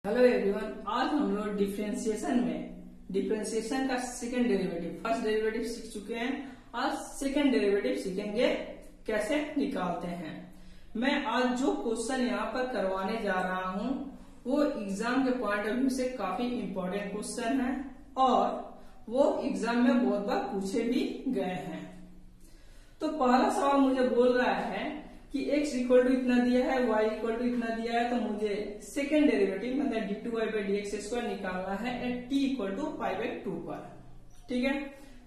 Hello everyone, आज हम लोग डिफरेंशिएशन का सेकंड डेरिवेटिव, फर्स्ट डेरिवेटिव सीख चुके हैं। आज सेकंड डेरिवेटिव सीखेंगे कैसे निकालते हैं। मैं आज जो क्वेश्चन यहाँ पर करवाने जा रहा हूँ वो एग्जाम के पॉइंट ऑफ व्यू से काफी इम्पोर्टेंट क्वेश्चन है और वो एग्जाम में बहुत बार पूछे भी गए हैं। तो पहला सवाल मुझे बोल रहा है कि x इक्वल टू इतना दिया है, y इक्वल टू इतना दिया है, तो मुझे सेकेंड डेरिवेटिव मतलब d2y/dx² निकालना है एट t इक्वल टू π/2 पर। ठीक है,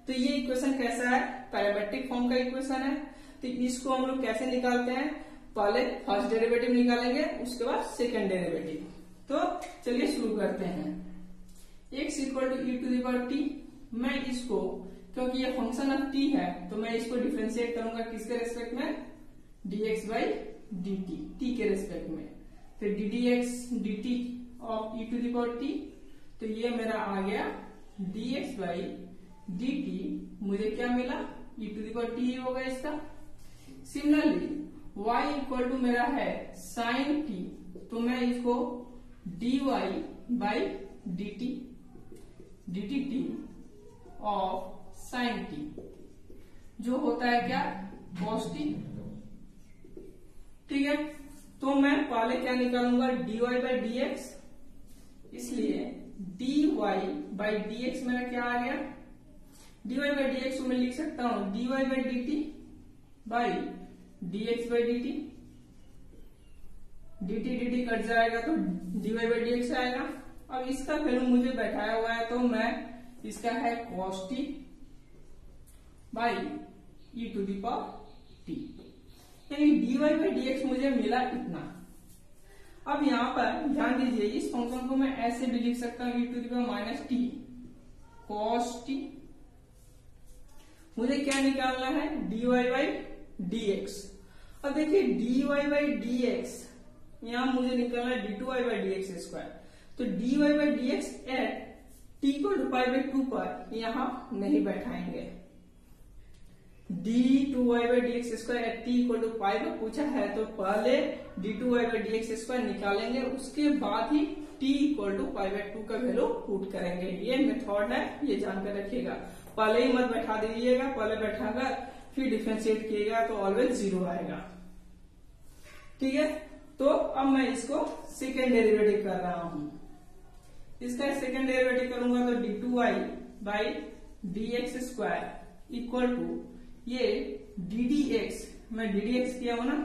तो ये इक्वेशन कैसा है? पैरामेट्रिक फॉर्म का इक्वेशन है। तो इसको हम लोग कैसे निकालते हैं? पहले फर्स्ट डेरिवेटिव निकालेंगे, उसके बाद सेकेंड डेरिवेटिव। तो चलिए शुरू करते हैं। x इक्वल टू e⁻t, मैं इसको, क्योंकि ये फंक्शन ऑफ t है, तो मैं इसको डिफरेंशिएट करूंगा किसके रेस्पेक्ट में? dx/dt, t के रेस्पेक्ट में। फिर ddx/dt ऑफ e⁻t, तो ये मेरा आ गया dx/dt। मुझे क्या मिला? e⁻t ही होगा इसका। सिमिलरली y इक्वल टू मेरा है sin t, तो मैं इसको dy/dt ऑफ sin t, जो होता है क्या? cos t। ठीक है, तो मैं पहले क्या निकालूंगा? dy/dx, इसलिए dy/dx मेरा क्या आ गया? dy/dx को मैं लिख सकता हूं dy/dt by dx/dt। dt cut जाएगा तो dy/dx आएगा। अब इसका वैल्यू मुझे बैठाया हुआ है, तो मैं इसका है cos t बाई e⁻t, यानी dy/dx मुझे मिला इतना। अब यहाँ पर ध्यान दीजिए, इस फंक्शन को मैं ऐसे भी लिख सकता हूँ e⁻t cos t। मुझे क्या निकालना है? dy/dx। अब देखिए dy/dx यहाँ मुझे निकालना है d2y/dx²। तो dy/dx एट t को π/2 पर यहाँ नहीं बैठाएंगे। d2y/dx² at t equal to pi पर पूछा है, तो पहले d2y/dx² निकालेंगे, उसके बाद ही t इक्वल टू π/2 का वैल्यू पुट करेंगे। ये मेथड है, ये जानकर रखिएगा। पहले ही मत बैठा दीजिएगा, पहले बैठाकर फिर डिफरेंशिएट किएगा तो ऑलवेज 0 आएगा। ठीक है, तो अब मैं इसको सेकेंड डेरिवेटिव कर रहा हूं। इसका सेकेंड डेरिवेटिव करूंगा तो d2y/dx² इक्वल टू ये ddx, मैं ddx किया हूं ना,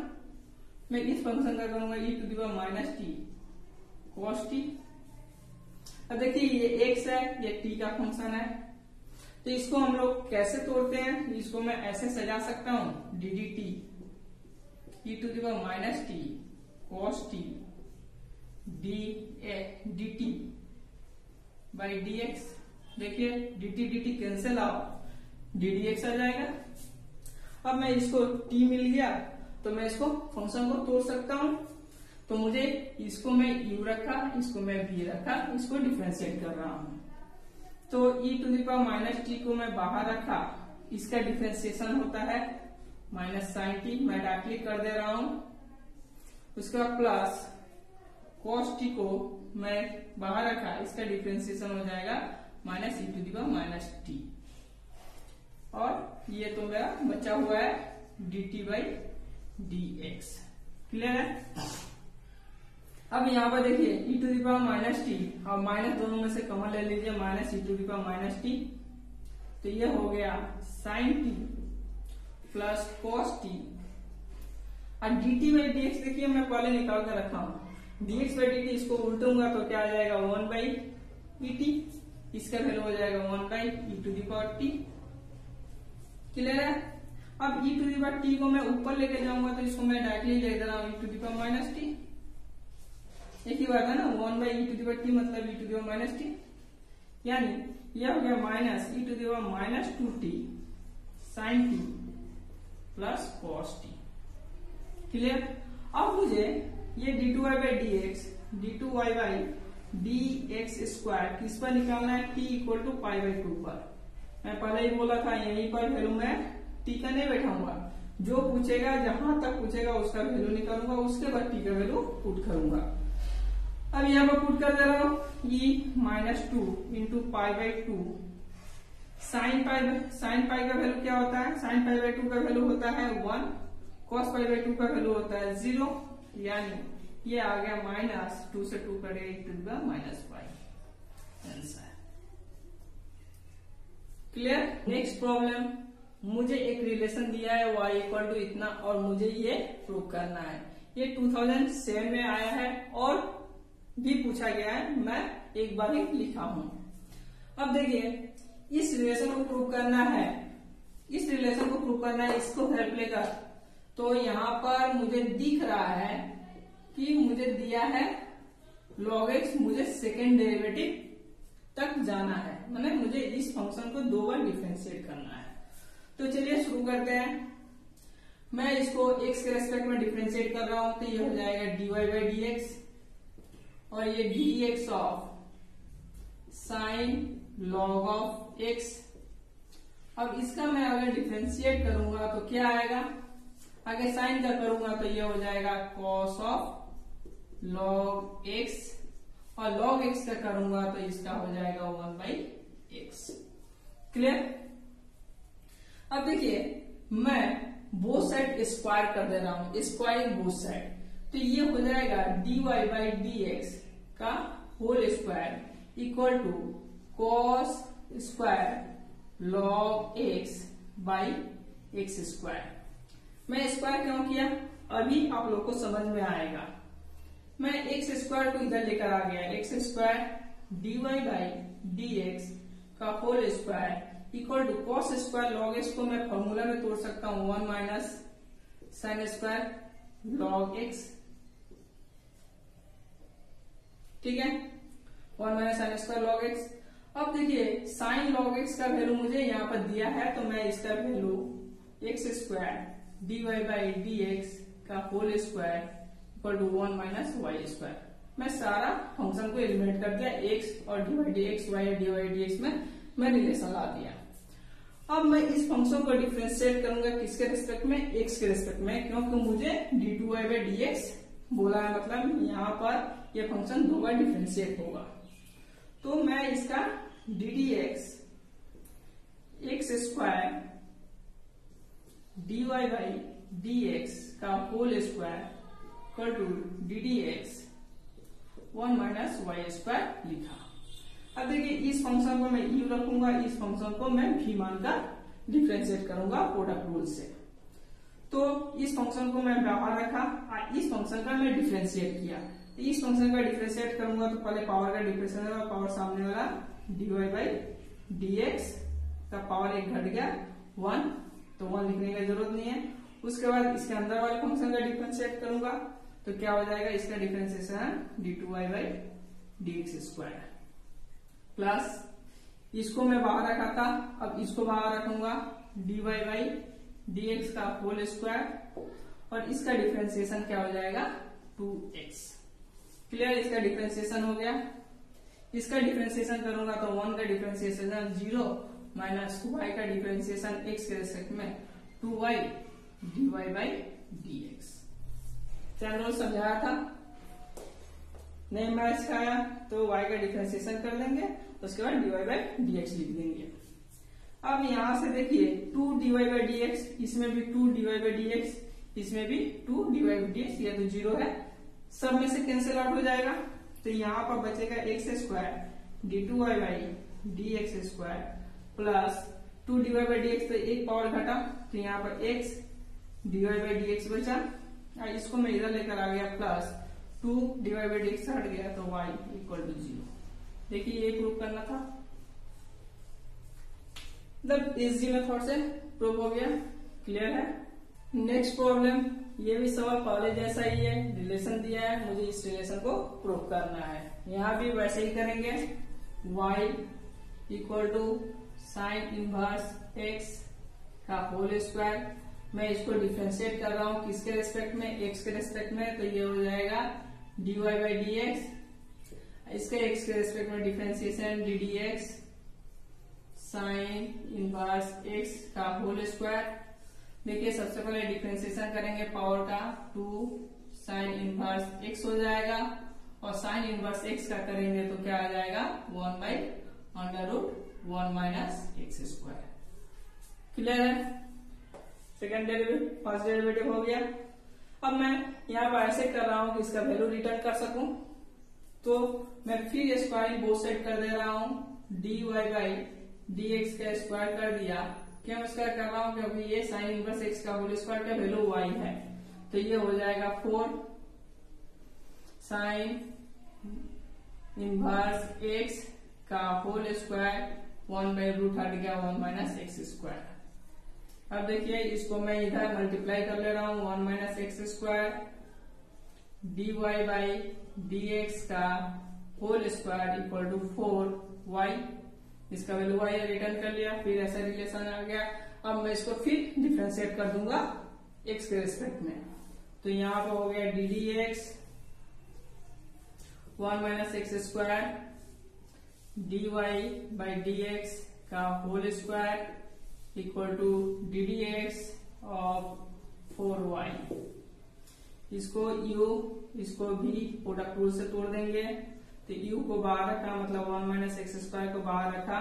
मैं इस फंक्शन का करूंगा e⁻t cos t। अब देखिए ये x है, ये t का फंक्शन है, तो इसको हम लोग कैसे तोड़ते हैं? इसको मैं ऐसे सजा सकता हूं ddt e⁻t cos t dt by dx। देखिए dt कैंसिल आउट, ddx आ जाएगा। अब मैं इसको t मिल गया, तो मैं इसको फंक्शन को तोड़ सकता हूं। तो मुझे इसको मैं u रखा, इसको मैं v रखा, इसको डिफरेंशिएट कर रहा हूं। तो e⁻t को मैं बाहर रखा, इसका डिफरेंशिएशन होता है -sin t, मैं डायरेक्टली कर दे रहा हूं। उसके बाद प्लस cos t को मैं बाहर रखा, इसका डिफरेंशिएशन हो जाएगा -e⁻t, और ये तो मेरा बचा हुआ है dt/dx। क्लियर है? अब यहाँ पर देखिए e⁻t और माइनस दोनों में से कॉमन ले लीजिए, -e⁻t, तो ये हो गया sin t plus cos t। और dt/dx देखिए मैं पहले निकाल कर रखा हूं, dx/dt इसको उल्टूंगा तो क्या आ जाएगा? 1/et, इसका वैल्यू हो जाएगा 1/e⁻t। क्लियर है? अब e⁻t को मैं ऊपर लेके जाऊंगा, तो इसको मैं डायरेक्टली ले दे रहा हूं e⁻t। एक ही बात है ना, 1/e⁻t मतलब e⁻t, यानी यह हो गया -e⁻2t sin t plus cos t। Clear? अब मुझे ये d2y/dx d2y/dx² किस पर निकालना है? t इक्वल टू π/2 पर। मैं पहले ही बोला था यहीं पर वैल्यू मैं t का नहीं बैठाऊंगा, जो पूछेगा, जहां तक पूछेगा उसका वैल्यू निकालूंगा, उसके बाद t का वैल्यू पुट करूंगा। अब यहाँ पर पुट कर दे रहा हूं e-2 इंटू π/2 साइन पाई का वैल्यू क्या होता है, साइन π/2 का वैल्यू होता है 1, cos π/2 का वैल्यू होता है 0, यानी ये आ गया -2 से 2 कटे -5 आंसर। क्लियर। नेक्स्ट प्रॉब्लम, मुझे एक रिलेशन दिया है y इक्वल टू इतना और मुझे ये प्रूव करना है। ये 2007 में आया है और भी पूछा गया है, मैं एक बार ही लिखा हूं। अब देखिए इस रिलेशन को प्रूव करना है, इसको हेल्प लेकर, तो यहाँ पर मुझे दिख रहा है कि मुझे दिया है log x, मुझे सेकेंड डेरिवेटिव तक जाना है, मतलब मुझे इस फंक्शन को 2 बार डिफरेंशिएट करना है। तो चलिए शुरू करते हैं। मैं इसको x के रेस्पेक्ट में डिफरेंशिएट कर रहा हूं, तो ये हो जाएगा dy/dx और ये dx of sine log of x। अब इसका मैं अगर डिफरेंशिएट करूंगा तो क्या आएगा, अगर साइन का करूंगा तो ये हो जाएगा cos ऑफ log x और log x का करूंगा तो इसका हो जाएगा 1/x। क्लियर। अब देखिए मैं बोथ साइड स्क्वायर कर दे रहा हूं, स्क्वायरिंग बोथ साइड, तो ये हो जाएगा dy/dx का whole square equal to cos square log x by x square. मैं स्क्वायर क्यों किया अभी आप लोग को समझ में आएगा। मैं x स्क्वायर को इधर लेकर आ गया, x स्क्वायर dy/dx का whole square equal to cos square log x को मैं फॉर्मूला में तोड़ सकता हूं 1 minus sine square log x, ठीक है, 1 minus sine square log x। अब देखिए साइन log x का वैल्यू मुझे यहाँ पर दिया है, तो मैं इसका वैल्यू x स्क्वायर dy/dx का whole square equal to 1 minus y square, मैं सारा फंक्शन को एलिमिनेट कर दिया, x और dy/dx y और dy/dx में मैं रिलेशन ला दिया। अब मैं इस फंक्शन को डिफरेंशिएट करूंगा किसके रिस्पेक्ट में, x के रिस्पेक्ट में, क्योंकि मुझे d2y/dx बोला है, मतलब यहाँ पर यह फंक्शन 2 बार डिफरेंशिएट होगा। तो मैं इसका ddx x स्क्वायर dy/dx का whole square equal to ddx 1 minus y square लिखा। अब देखिए इस फंक्शन को मैं u रखूंगा, इस फंक्शन को मैं v मानकर डिफरेंशिएट करूंगा प्रोडक्ट रूल से। तो इस फंक्शन को मैं बाहर रखा और इस फंक्शन का मैं डिफरेंशिएट किया। इस फंक्शन का डिफरेंशिएट करूंगा तो पहले पावर का डिफरेंशिएट होगा, पावर सामने वाला dy/dx का पावर 1 घट गया 1, तो 1 लिखने की जरूरत नहीं है। उसके बाद इसके अंदर वाले फंक्शन का डिफरेंशिएट करूंगा तो क्या हो जाएगा, इसका डिफरेंशिएशन d2y/dx स्क्वायर प्लस इसको मैं बाहर रखा था, अब इसको बाहर रखूंगा dy/dx का होल स्क्वायर और इसका डिफरेंशिएशन क्या हो जाएगा 2x। क्लियर, इसका डिफरेंशिएशन हो गया। इसका डिफरेंशिएशन करूंगा तो 1 का डिफरेंशिएशन 0 माइनस y का डिफरेंशिएशन x के रेस्पेक्ट में 2y dy/dx। चैनल समझाया था, नहीं मैच सिखाया तो y का डिफरेंशिएशन कर लेंगे, उसके बाद dy/dx लिख देंगे। अब यहां से देखिए 2 dy/dx, इसमें भी 2 dy/dx, इसमें भी 2 dy/dx, ये तो 0 है, सब में से कैंसिल आउट हो जाएगा। तो यहाँ पर बचेगा x square d2y/dx square plus 2 dy/dx, तो एक पावर घटा तो यहाँ पर x dy/dx बचा, और इसको मैं इधर लेकर आ गया प्लस 2 dy/dx हट गया तो y इक्वल टू 0। देखिए ये प्रूव करना था, मतलब इजी मेथड से प्रूव हो गया। क्लियर है। नेक्स्ट प्रॉब्लम, ये भी सवाल पहले जैसा ही है, रिलेशन दिया है, मुझे इस रिलेशन को प्रूव करना है। यहाँ भी वैसे ही करेंगे, y equal to sine inverse x का होल स्क्वायर। मैं इसको डिफरेंशिएट कर रहा हूँ किसके रेस्पेक्ट में, x के रेस्पेक्ट में, तो ये हो जाएगा dy/dx। इसके x के रेस्पेक्ट में differentiation ddx sign inverse x का होल स्क्वायर। देखिए सबसे पहले डिफरेंशिएशन करेंगे पावर का, 2 साइन इनवर्स x हो जाएगा और साइन इनवर्स एक्स का करेंगे तो क्या आ जाएगा 1 by under root 1 minus x square. Clear है? सेकेंड डेरिवेटिव फर्स्ट डेरिवेटिव हो गया। अब मैं यहाँ पर ऐसे कर रहा हूँ कि इसका वैल्यू रिटर्न कर सकूं, तो मैं फिर स्क्वायरिंग बोथ साइड कर दे रहा हूँ। dy बाई dx का स्क्वायर कर दिया। क्यों स्क्वायर कर रहा हूँ? क्योंकि ये साइन इनवर्स x का होल स्क्वायर का वैल्यू y है, तो ये हो जाएगा 4 साइन इनवर्स x का होल स्क्वायर 1 बाई रूट हट गया 1 माइनस एक्स स्क्वायर। अब देखिए इसको मैं इधर मल्टीप्लाई कर ले रहा हूँ 1 minus x square dy by dx का whole square equal to 4y, इसका वैल्यू y रिटर्न कर लिया। फिर ऐसा रिलेशन आ गया। अब मैं इसको फिर डिफरेंशिएट कर दूंगा x के रिस्पेक्ट में, तो यहाँ पे हो गया d d x 1 minus x square dy by dx का whole square equal to d d x of 4y। इसको u इसको भी प्रोडक्ट रूल से तोड़ देंगे, तो u को बाहर रखा, मतलब 1 माइनस एक्स स्क्वायर को बाहर रखा,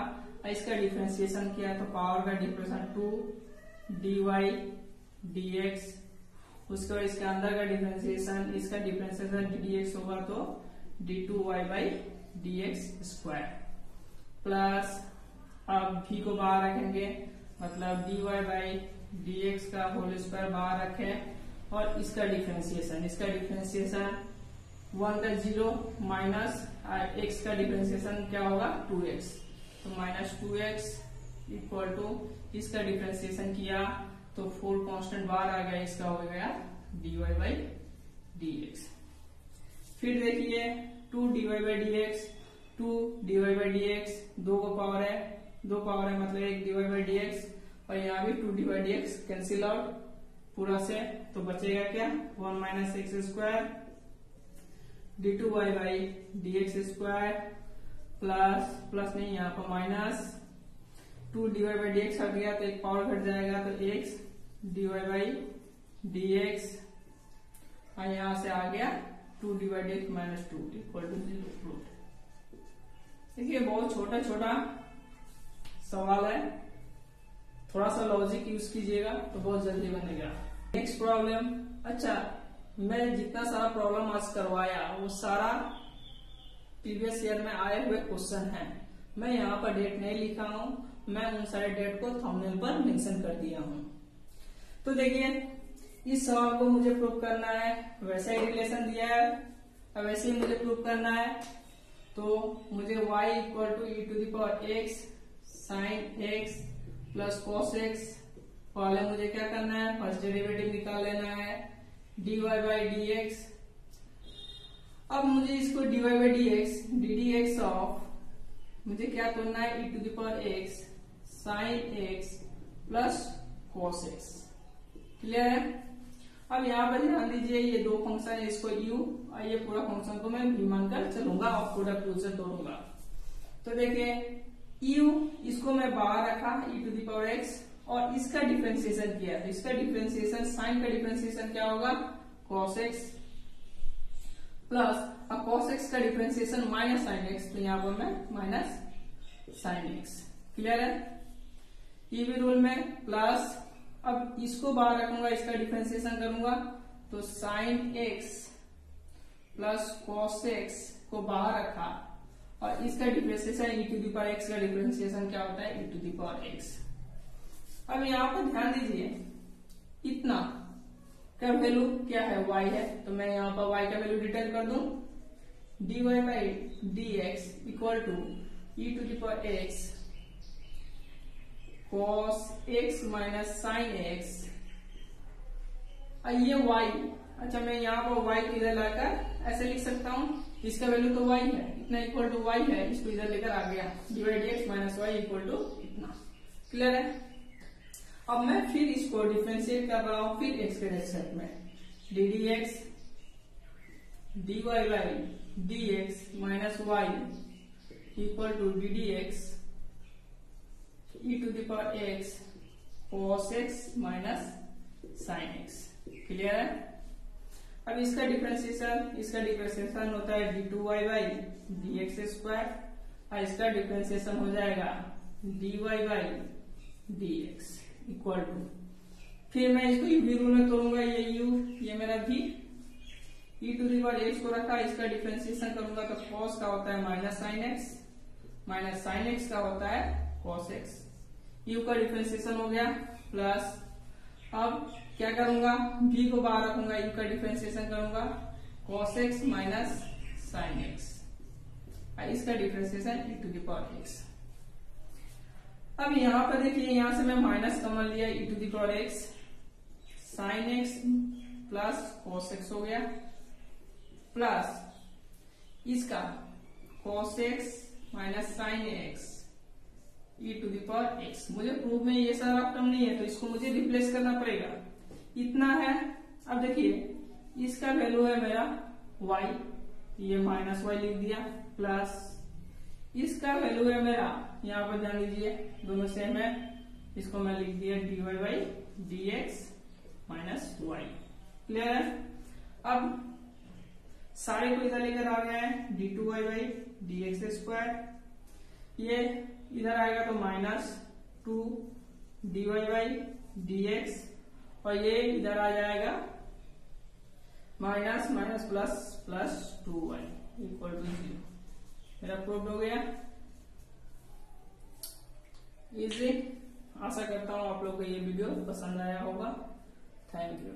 इसका डिफरेंशिएशन किया तो पावर का डिफरेंशिएशन 2 dy dx, उसके बाद इसके अंदर का डिफरेंशिएशन, इसका डिफरेंशिएशन ddx होगा तो d2y by dx square plus, अब v को बाहर रखेंगे मतलब dy बाई dx का होल स्क्वायर बाहर रखें, और इसका डिफरेंशिएशन 1 का 0 माइनस x का डिफरेंशिएशन क्या होगा 2x, तो माइनस 2x इक्वल टू इसका डिफरेंशिएशन किया तो 4 कांस्टेंट बाहर आ गया, इसका हो गया dy बाई dx। फिर देखिए 2 dy by dx 2 dy by dx, 2 को पावर है, 2 पावर है मतलब 1 dy बाई dx, और यहाँ भी 2 dy by dx cancel out पूरा से, तो बचेगा क्या 1 minus x square d2y by dx square plus, plus नहीं यहाँ पर माइनस 2 dy बाई dx हट गया तो एक पावर घट जाएगा तो x dy बाई dx, और यहाँ से आ गया 2 dy by dx minus 2 equal to 0 root. देखिए बहुत छोटा छोटा सवाल है, थोड़ा सा लॉजिक यूज कीजिएगा तो बहुत जल्दी बनेगा। Next problem. अच्छा, मैं जितना सारा प्रॉब्लम आज करवाया वो सारा प्रीवियस ईयर में आए हुए क्वेश्चन हैं। मैं यहाँ पर डेट नहीं लिखा हूँ, मैं उन सारे डेट को थंबनेल पर मेंशन कर दिया हूँ। तो देखिए इस सवाल को मुझे प्रूव करना है, वैसा ही रिलेशन दिया है और वैसे ही मुझे प्रूव करना है, तो मुझे y equal to e to the power x sine x plus cos x, पहले मुझे क्या करना है फर्स्ट डेरिवेटिव निकाल लेना है dy बाई dx। अब मुझे इसको dy by dx ddx of मुझे क्या करना है e to the power x sine x plus cos x। Clear है? अब यहाँ पर ध्यान दीजिए ये दो फंक्शन है, इसको u और ये पूरा फंक्शन को मैं v मानकर चलूंगा और प्रोडक्ट रूल से तोड़ूंगा। तो देखिए u इसको मैं बाहर रखा e to the power x और इसका डिफरेंशिएशन किया, तो इसका डिफरेंशिएशन साइन का डिफरेंशिएशन क्या होगा cos x प्लस, अब cos x का डिफरेंशिएशन माइनस साइन x, तो यहाँ पर मैं माइनस साइन x। क्लियर है? ये भी रूल में प्लस, अब इसको बाहर रखूंगा इसका डिफरेंशिएशन करूंगा तो sine x plus cos x को बाहर रखा और इसका differentiation e to the power x का डिफरेंशिएशन क्या होता है e to the power x। अब यहाँ पर ध्यान दीजिए इतना का वैल्यू क्या है y है, तो मैं यहाँ पर y का वैल्यू रिटर्न कर दूं dy by dx equal to e to the power x cos x minus sine x, ये y। अच्छा मैं यहाँ पर y को इधर लाकर ऐसे लिख सकता हूँ, इसका वैल्यू तो y है, इतना इक्वल टू y है, इसको इधर लेकर आ गया dy by dx minus y equal to इतना। क्लियर है? अब मैं फिर इसको डिफरेंशिएट कर रहा हूं फिर x के रेस्पेक्ट में d d x dy by dx minus y equal to d d x e to the power x cos x minus sine x। Clear है? अब इसका डिफरेंशिएशन होता है d2y बाई dx स्क्वायर, और इसका differentiation हो जाएगा dy by dx equal to, फिर मैं इसको v रूल में तोड़ूंगा, ये u ये मेरा v, e to the power x को रखा, इसका डिफरेंशिएशन करूंगा तो cos का होता है माइनस साइन x का होता है cos x, u का डिफरेंशिएशन हो गया प्लस, अब क्या करूंगा v को बाहर रखूंगा, u का डिफरेंशिएशन करूंगा cos x minus sine x, इसका differentiation e to the power x। अब यहाँ पर देखिए, यहाँ से मैं माइनस कॉमन लिया, e to the power x sine x plus cos x हो गया, प्लस इसका cos x minus sine x e to the power x। मुझे प्रूफ में ये सारा टर्म नहीं है तो इसको मुझे रिप्लेस करना पड़ेगा, इतना है। अब देखिए इसका वैल्यू है मेरा y, ये माइनस y लिख दिया, प्लस इसका वैल्यू है मेरा, यहाँ पर ध्यान दीजिए दोनों सेम है, इसको मैं लिख दिया dy by dx minus y। Clear है? अब सारे को इधर लेकर आ गया है, d2y बाई dx स्क्वायर, ये इधर आएगा तो माइनस 2 dy बाई dx, और ये इधर आ जाएगा minus minus plus 2y equal to 0। मेरा प्रूफ हो गया। इजी, आशा करता हूं आप लोग को ये वीडियो पसंद आया होगा। Thank you.